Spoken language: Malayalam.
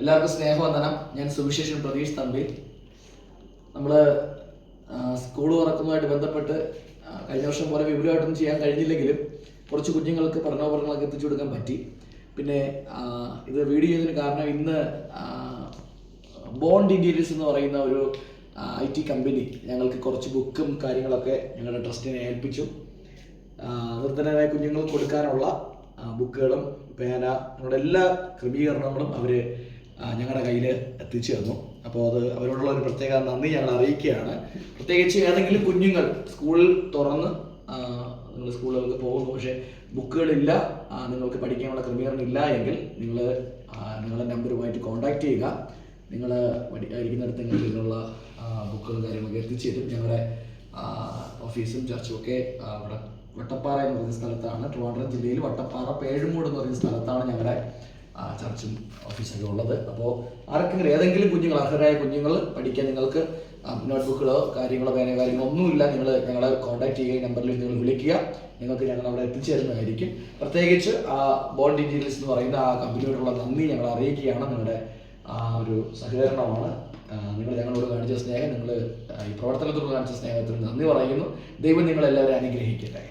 എല്ലാവർക്കും സ്നേഹവന്ദനം. ഞാൻ സുവിശേഷൻ പ്രതീഷ് തമ്പി. നമ്മൾ സ്കൂൾ തുറക്കുന്നതുമായിട്ട് ബന്ധപ്പെട്ട് കഴിഞ്ഞ വർഷം പോലെ വിപുലമായിട്ടൊന്നും ചെയ്യാൻ കഴിഞ്ഞില്ലെങ്കിലും കുറച്ച് കുഞ്ഞുങ്ങൾക്ക് പഠനോപകരണങ്ങളൊക്കെ എത്തിച്ചു കൊടുക്കാൻ പറ്റി. പിന്നെ ഇത് വീഡിയോ ചെയ്തതിന് കാരണം ഇന്ന് ബോണ്ട് ഇൻറ്റീരിയേഴ്സ് എന്ന് പറയുന്ന ഒരു IT കമ്പനി ഞങ്ങൾക്ക് കുറച്ച് ബുക്കും കാര്യങ്ങളൊക്കെ ഞങ്ങളുടെ ട്രസ്റ്റിനെ ഏൽപ്പിച്ചു. നിർധനരായ കുഞ്ഞുങ്ങൾക്ക് കൊടുക്കാനുള്ള ബുക്കുകളും പേന ഞങ്ങളുടെ എല്ലാ ക്രമീകരണങ്ങളും അവർ ഞങ്ങളുടെ കയ്യിൽ എത്തിച്ചു തന്നു. അപ്പോൾ അത് അവരോടുള്ള ഒരു പ്രത്യേക നന്ദി ഞങ്ങൾ അറിയിക്കുകയാണ്. പ്രത്യേകിച്ച് ഏതെങ്കിലും കുഞ്ഞുങ്ങൾ സ്കൂളിൽ തുറന്ന് നിങ്ങൾ സ്കൂളുകൾക്ക് പോകുന്നു, പക്ഷേ ബുക്കുകളില്ല, നിങ്ങൾക്ക് പഠിക്കാനുള്ള ക്രമീകരണം ഇല്ല എങ്കിൽ നിങ്ങളുടെ നമ്പറുമായിട്ട് കോൺടാക്റ്റ് ചെയ്യുക. നിങ്ങൾ ഇരിക്കുന്നിടത്ത് നിങ്ങൾക്ക് ഇതിനുള്ള ബുക്കുകളും കാര്യങ്ങളൊക്കെ എത്തിച്ചു തരും. ഞങ്ങളുടെ ഓഫീസും ചർച്ചും ഒക്കെ അവിടെ വട്ടപ്പാറ എന്ന് പറയുന്ന സ്ഥലത്താണ്. ട്രിവാൻഡ്രം ജില്ലയിൽ വട്ടപ്പാറ പേഴുമൂട് എന്ന് പറയുന്ന സ്ഥലത്താണ് ഞങ്ങളുടെ ചർച്ചും ഓഫീസൊക്കെ ഉള്ളത്. അപ്പോൾ ആർക്കെങ്കിലും ഏതെങ്കിലും കുഞ്ഞുങ്ങൾ, അർഹരായ കുഞ്ഞുങ്ങൾ പഠിക്കാൻ നിങ്ങൾക്ക് നോട്ട്ബുക്കുകളോ കാര്യങ്ങളോ പേനയോ കാര്യങ്ങളോ ഒന്നുമില്ല, നിങ്ങൾ ഞങ്ങളെ കോൺടാക്ട് ചെയ്യുക. ഈ നമ്പറിൽ നിങ്ങൾ വിളിക്കുക, നിങ്ങൾക്ക് ഞങ്ങൾ അവിടെ എത്തിച്ചു തരുന്നതായിരിക്കും. പ്രത്യേകിച്ച് ബോണ്ട് ഇൻറ്റീരിയേഴ്സ് എന്ന് പറയുന്ന ആ കമ്പനിയോടുള്ള നന്ദി ഞങ്ങൾ അറിയിക്കുകയാണ്. നിങ്ങളുടെ ഒരു സഹകരണമാണ്, നിങ്ങൾ ഞങ്ങളോട് കാണിച്ച സ്നേഹം, നിങ്ങൾ ഈ പ്രവർത്തനത്തോട് കാണിച്ച സ്നേഹത്തിന് നന്ദി പറയുന്നു. ദൈവം നിങ്ങളെല്ലാവരും അനുഗ്രഹിക്കട്ടെ.